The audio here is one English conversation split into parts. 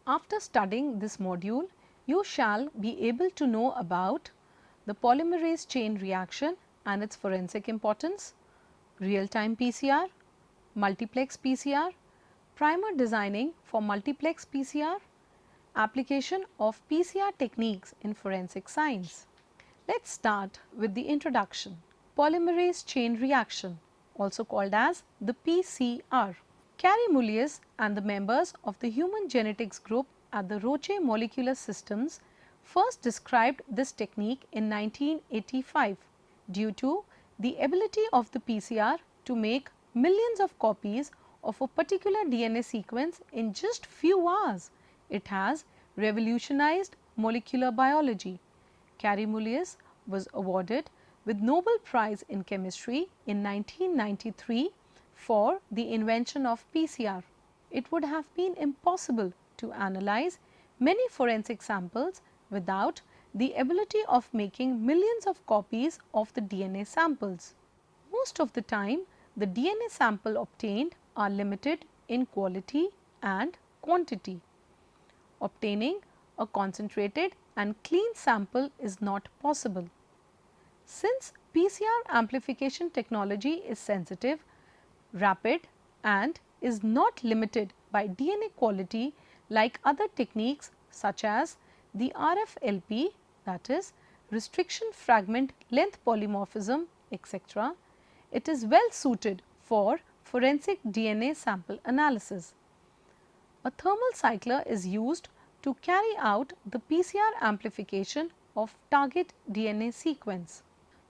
After studying this module, you shall be able to know about the polymerase chain reaction and its forensic importance, real-time PCR, multiplex PCR, primer designing for multiplex PCR, application of PCR techniques in forensic science. Let's start with the introduction. Polymerase chain reaction, also called as the PCR. Kary-Mulliez and the members of the human genetics group at the Roche Molecular Systems first described this technique in 1985 due to the ability of the PCR to make millions of copies of a particular DNA sequence in just few hours. It has revolutionized molecular biology. Kary-Mulliez was awarded with Nobel Prize in Chemistry in 1993 for the invention of PCR. It would have been impossible to analyze many forensic samples without the ability of making millions of copies of the DNA samples. Most of the time, the DNA sample obtained are limited in quality and quantity. Obtaining a concentrated and clean sample is not possible. Since PCR amplification technology is sensitive, rapid and is not limited by DNA quality like other techniques such as the RFLP, that is restriction fragment length polymorphism, etc., it is well suited for forensic DNA sample analysis. A thermal cycler is used to carry out the PCR amplification of target DNA sequence.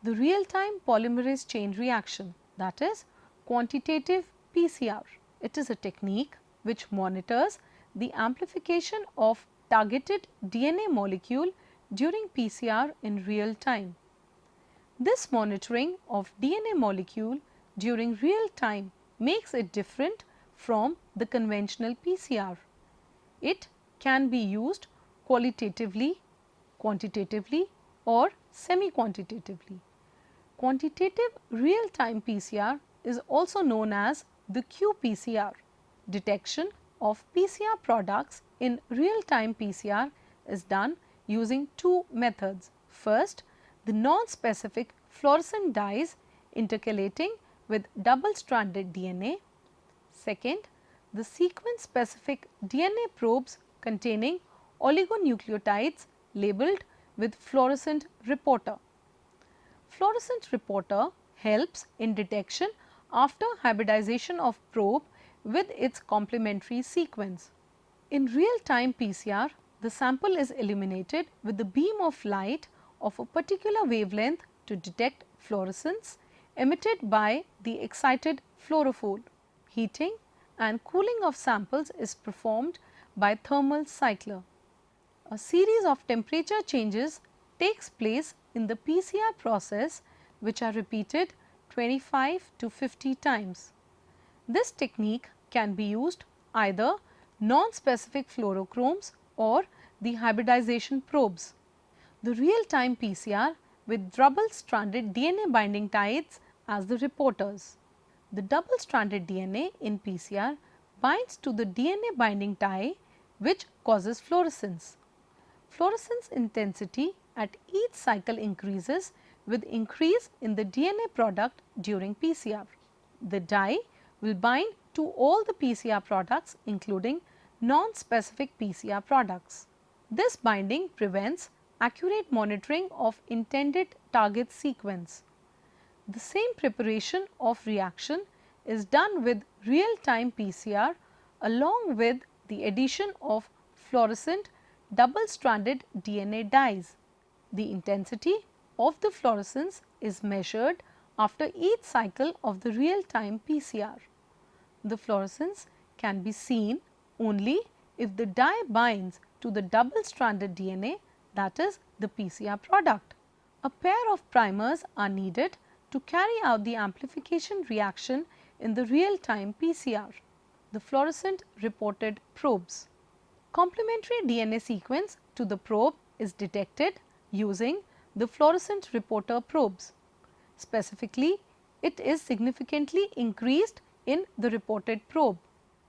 The real-time polymerase chain reaction, that is quantitative PCR. It is a technique which monitors the amplification of targeted DNA molecule during PCR in real time. This monitoring of DNA molecule during real time makes it different from the conventional PCR. It can be used qualitatively, quantitatively or semi-quantitatively. Quantitative real-time PCR is also known as the qPCR. Detection of PCR products in real-time PCR is done using two methods. First, the non-specific fluorescent dyes intercalating with double-stranded DNA. Second, the sequence-specific DNA probes containing oligonucleotides labeled with fluorescent reporter. Fluorescent reporter helps in detection after hybridization of probe with its complementary sequence. In real-time PCR, the sample is illuminated with the beam of light of a particular wavelength to detect fluorescence emitted by the excited fluorophore. Heating and cooling of samples is performed by thermal cycler. A series of temperature changes takes place in the PCR process which are repeated 25 to 50 times. This technique can be used either non-specific fluorochromes or the hybridization probes. The real-time PCR with double-stranded DNA binding tides as the reporters. The double-stranded DNA in PCR binds to the DNA binding tie which causes fluorescence. Fluorescence intensity at each cycle increases with increase in the DNA product during PCR. The dye will bind to all the PCR products including non-specific PCR products. This binding prevents accurate monitoring of intended target sequence. The same preparation of reaction is done with real-time PCR along with the addition of fluorescent double-stranded DNA dyes. The intensity of the fluorescence is measured after each cycle of the real-time PCR. The fluorescence can be seen only if the dye binds to the double-stranded DNA, that is the PCR product. A pair of primers are needed to carry out the amplification reaction in the real-time PCR. The fluorescent reported probes. Complementary DNA sequence to the probe is detected using the fluorescent reporter probes. Specifically, it is significantly increased in the reported probe.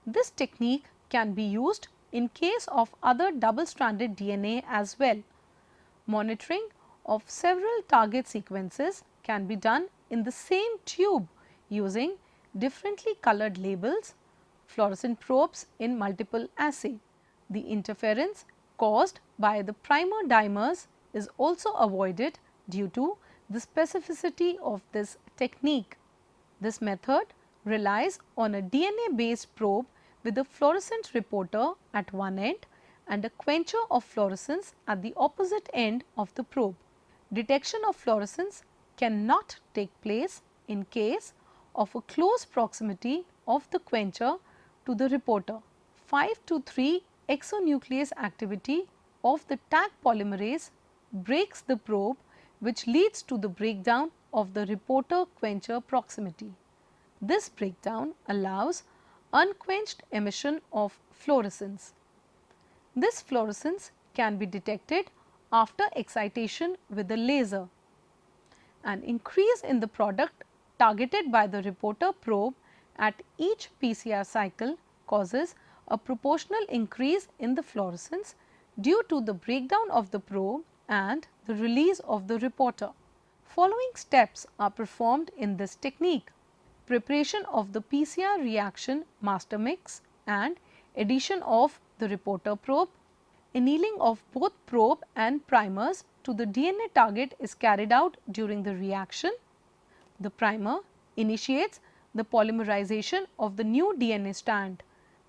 This technique can be used in case of other double-stranded DNA as well. Monitoring of several target sequences can be done in the same tube using differently colored labels, fluorescent probes in multiple assay. The interference caused by the primer dimers is also avoided due to the specificity of this technique. This method relies on a DNA based probe with a fluorescent reporter at one end and a quencher of fluorescence at the opposite end of the probe. Detection of fluorescence cannot take place in case of a close proximity of the quencher to the reporter. 5 to 3 exonuclease activity of the Taq polymerase breaks the probe, which leads to the breakdown of the reporter quencher proximity. This breakdown allows unquenched emission of fluorescence. This fluorescence can be detected after excitation with a laser. An increase in the product targeted by the reporter probe at each PCR cycle causes a proportional increase in the fluorescence due to the breakdown of the probe and the release of the reporter. Following steps are performed in this technique: preparation of the PCR reaction master mix and addition of the reporter probe. Annealing of both probe and primers to the DNA target is carried out during the reaction. The primer initiates the polymerization of the new DNA strand.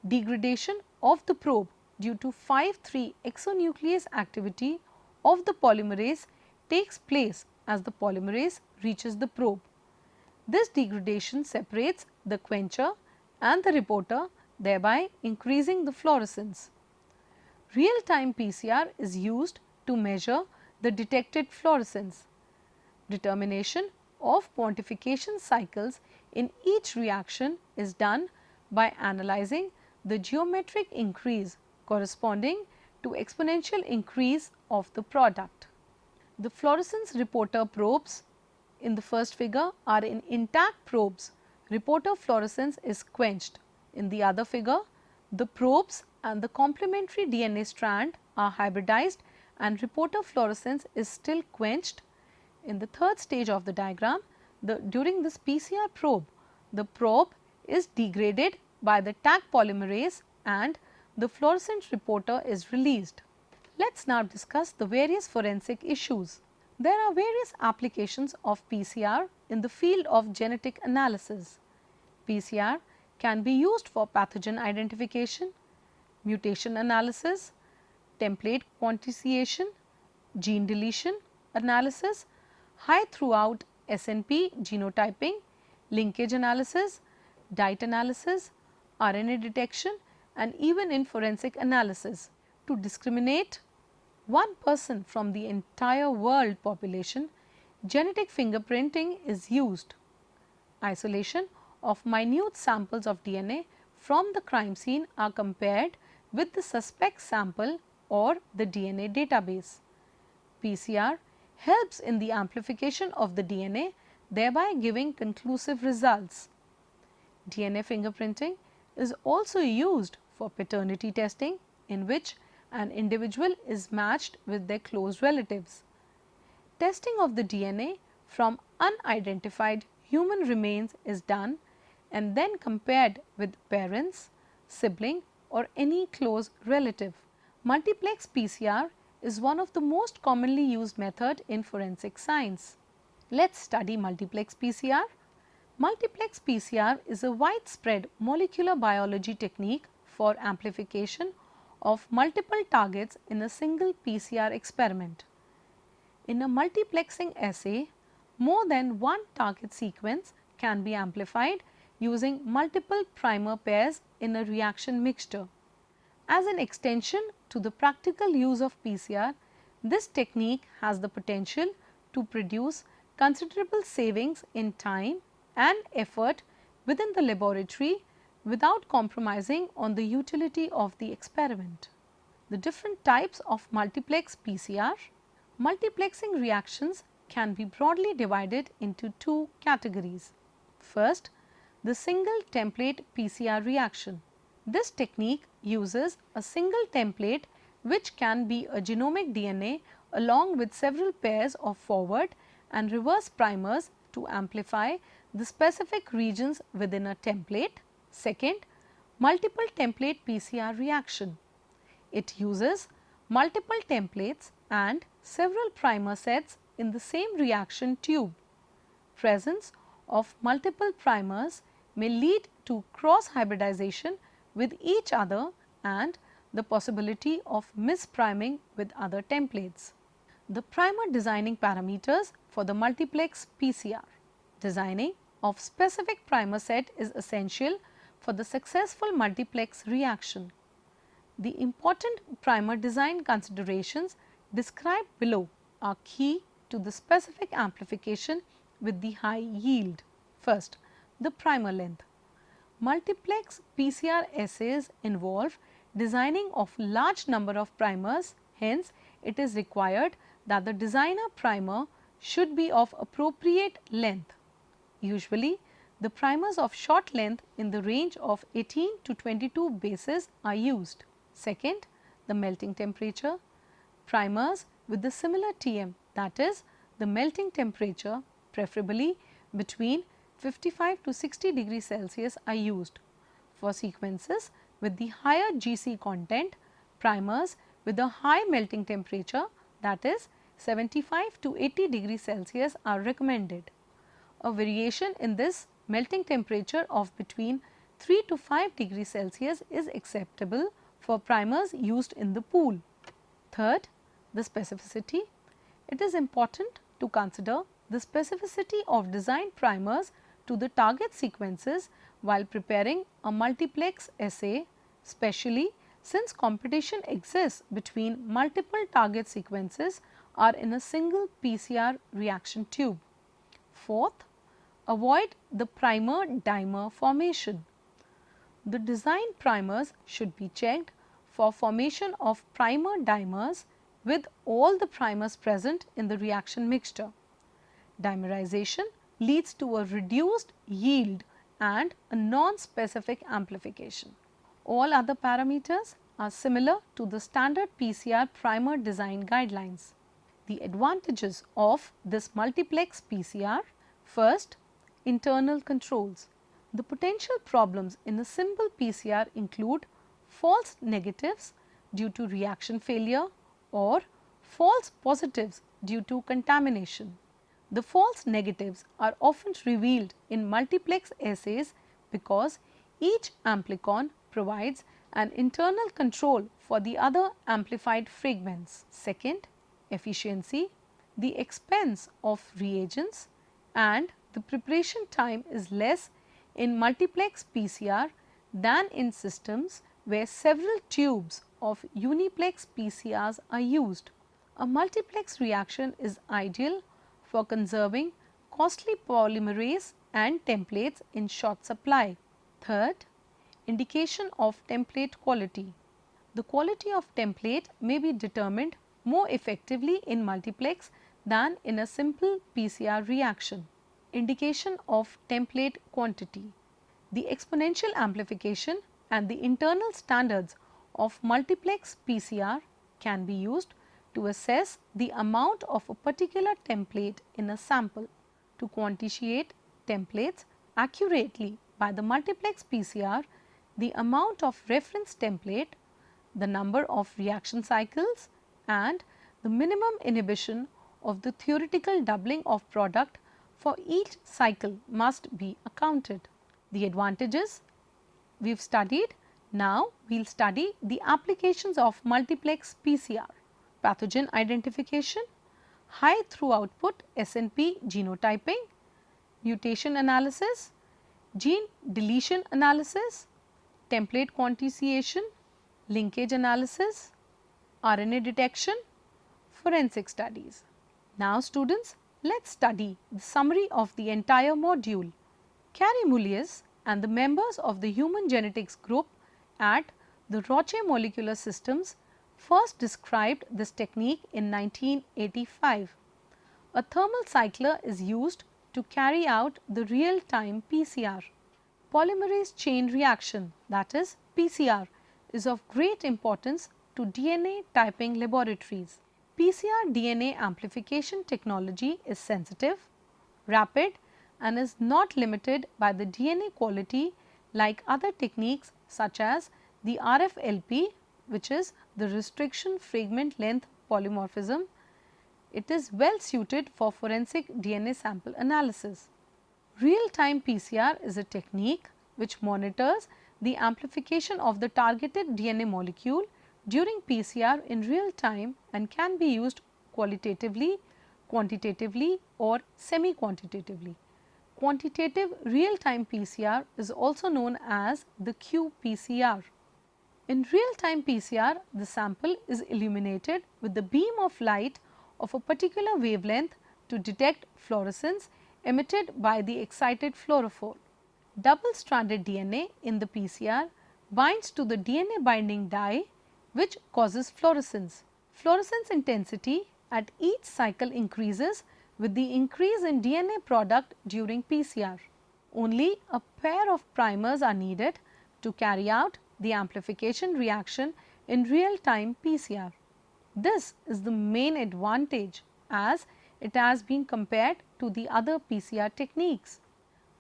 Degradation of the probe due to 5-3 exonuclease activity of the polymerase takes place as the polymerase reaches the probe. This degradation separates the quencher and the reporter, thereby increasing the fluorescence. Real-time PCR is used to measure the detected fluorescence. Determination of quantification cycles in each reaction is done by analyzing the geometric increase corresponding to exponential increase of the product. The fluorescence reporter probes in the first figure are in intact probes. Reporter fluorescence is quenched. In the other figure, the probes and the complementary DNA strand are hybridized and reporter fluorescence is still quenched. In the third stage of the diagram, during this PCR probe, the probe is degraded by the Taq polymerase and the fluorescent reporter is released. Let us now discuss the various forensic issues. There are various applications of PCR in the field of genetic analysis. PCR can be used for pathogen identification, mutation analysis, template quantification, gene deletion analysis, high throughput SNP genotyping, linkage analysis, diet analysis, RNA detection, and even in forensic analysis. To discriminate one person from the entire world population, genetic fingerprinting is used. Isolation of minute samples of DNA from the crime scene are compared with the suspect sample or the DNA database. PCR helps in the amplification of the DNA, thereby giving conclusive results. DNA fingerprinting is also used for paternity testing, in which an individual is matched with their close relatives. Testing of the DNA from unidentified human remains is done and then compared with parents, sibling, or any close relative. Multiplex PCR is one of the most commonly used method in forensic science. Let's study multiplex PCR. Multiplex PCR is a widespread molecular biology technique for amplification of multiple targets in a single PCR experiment. In a multiplexing assay, more than one target sequence can be amplified using multiple primer pairs in a reaction mixture. As an extension to the practical use of PCR, this technique has the potential to produce considerable savings in time and effort within the laboratory without compromising on the utility of the experiment. The different types of multiplex PCR. Multiplexing reactions can be broadly divided into two categories. First, the single template PCR reaction. This technique uses a single template which can be a genomic DNA along with several pairs of forward and reverse primers to amplify the specific regions within a template. Second, multiple template PCR reaction. It uses multiple templates and several primer sets in the same reaction tube. Presence of multiple primers may lead to cross hybridization with each other and the possibility of mispriming with other templates. The primer designing parameters for the multiplex PCR. Designing of specific primer set is essential for the successful multiplex reaction. The important primer design considerations described below are key to the specific amplification with the high yield. First, the primer length. Multiplex PCR assays involve designing of large number of primers, hence it is required that the designer primer should be of appropriate length. Usually, the primers of short length in the range of 18 to 22 bases are used. Second, the melting temperature. Primers with the similar TM, that is the melting temperature preferably between 55 to 60 degrees Celsius are used. For sequences with the higher GC content, primers with a high melting temperature, that is 75 to 80 degrees Celsius are recommended. A variation in this melting temperature of between 3 to 5 degrees Celsius is acceptable for primers used in the pool. Third, the specificity. It is important to consider the specificity of design primers to the target sequences while preparing a multiplex assay, especially since competition exists between multiple target sequences are in a single PCR reaction tube. Fourth, avoid the primer dimer formation. The design primers should be checked for formation of primer dimers with all the primers present in the reaction mixture. Dimerization leads to a reduced yield and a non-specific amplification. All other parameters are similar to the standard PCR primer design guidelines. The advantages of this multiplex PCR. First, internal controls. The potential problems in a simple PCR include false negatives due to reaction failure or false positives due to contamination. The false negatives are often revealed in multiplex assays because each amplicon provides an internal control for the other amplified fragments. Second, efficiency. The expense of reagents and the preparation time is less in multiplex PCR than in systems where several tubes of uniplex PCRs are used. A multiplex reaction is ideal for conserving costly polymerase and templates in short supply. Third, indication of template quality. The quality of template may be determined more effectively in multiplex than in a simple PCR reaction. Indication of template quantity. The exponential amplification and the internal standards of multiplex PCR can be used to assess the amount of a particular template in a sample. To quantitate templates accurately by the multiplex PCR, the amount of reference template, the number of reaction cycles and the minimum inhibition of the theoretical doubling of product for each cycle must be accounted. The advantages we have studied. Now, we will study the applications of multiplex PCR. Pathogen identification, high throughput SNP genotyping, mutation analysis, gene deletion analysis, template quantification, linkage analysis, RNA detection, forensic studies. Now students, let us study the summary of the entire module. Carey Mulliez and the members of the human genetics group at the Roche Molecular Systems first described this technique in 1985. A thermal cycler is used to carry out the real-time PCR. Polymerase chain reaction, that is PCR, is of great importance to DNA typing laboratories. PCR DNA amplification technology is sensitive, rapid and is not limited by the DNA quality like other techniques such as the RFLP, which is the restriction fragment length polymorphism. It is well suited for forensic DNA sample analysis. Real-time PCR is a technique which monitors the amplification of the targeted DNA molecule during PCR in real time and can be used qualitatively, quantitatively or semi-quantitatively. Quantitative real-time PCR is also known as the qPCR. In real-time PCR, the sample is illuminated with the beam of light of a particular wavelength to detect fluorescence emitted by the excited fluorophore. Double-stranded DNA in the PCR binds to the DNA binding dye which causes fluorescence. Fluorescence intensity at each cycle increases with the increase in DNA product during PCR. Only a pair of primers are needed to carry out the amplification reaction in real-time PCR. This is the main advantage as it has been compared to the other PCR techniques.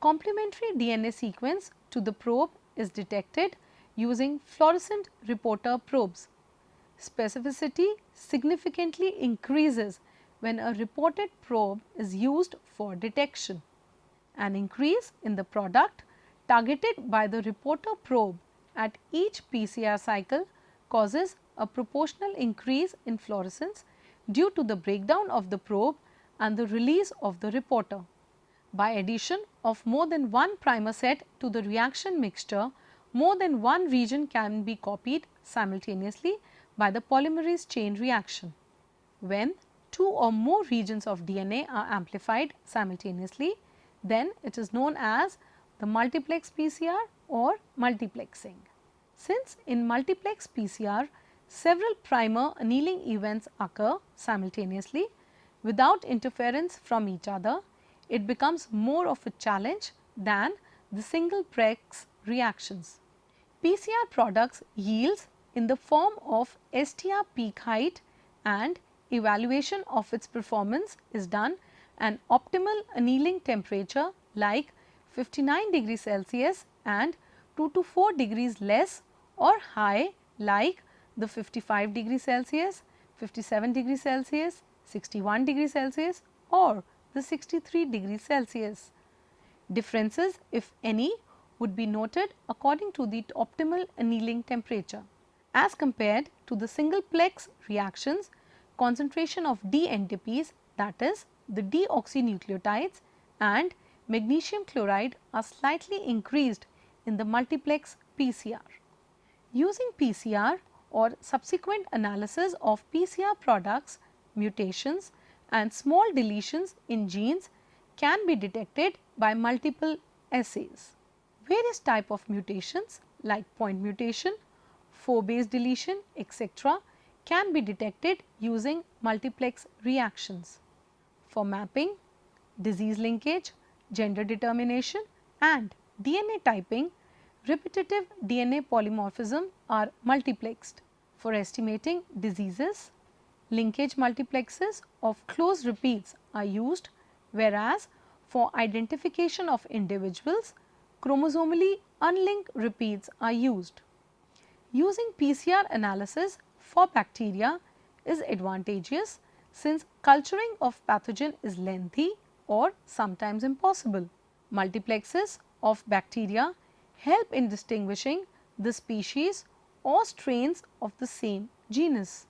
Complementary DNA sequence to the probe is detected using fluorescent reporter probes. Specificity significantly increases when a reported probe is used for detection. An increase in the product targeted by the reporter probe at each PCR cycle causes a proportional increase in fluorescence due to the breakdown of the probe and the release of the reporter. By addition of more than one primer set to the reaction mixture, more than one region can be copied simultaneously by the polymerase chain reaction. When two or more regions of DNA are amplified simultaneously, then it is known as the multiplex PCR or multiplexing. Since in multiplex PCR, several primer annealing events occur simultaneously without interference from each other, it becomes more of a challenge than the single plex reactions. PCR products yields in the form of STR peak height and evaluation of its performance is done at optimal annealing temperature like 59 degrees Celsius and 2 to 4 degrees less or high like the 55 degrees Celsius, 57 degrees Celsius, 61 degrees Celsius or the 63 degrees Celsius. Differences, if any, would be noted according to the optimal annealing temperature. As compared to the single plex reactions, concentration of D-NTPs, that is the deoxynucleotides and magnesium chloride are slightly increased in the multiplex PCR. Using PCR or subsequent analysis of PCR products, mutations and small deletions in genes can be detected by multiple assays. Various type of mutations like point mutation, 4-base deletion, etc. can be detected using multiplex reactions. For mapping, disease linkage, gender determination and DNA typing, repetitive DNA polymorphism are multiplexed. For estimating diseases, linkage multiplexes of close repeats are used, whereas for identification of individuals, chromosomally unlinked repeats are used. Using PCR analysis for bacteria is advantageous since culturing of pathogen is lengthy or sometimes impossible. Multiplexes of bacteria help in distinguishing the species or strains of the same genus.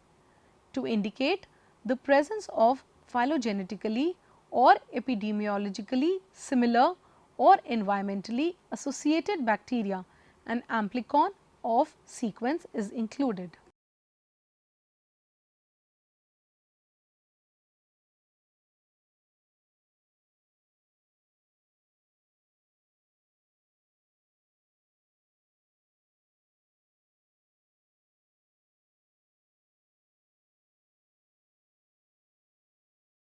To indicate the presence of phylogenetically or epidemiologically similar or environmentally associated bacteria, an amplicon of sequence is included.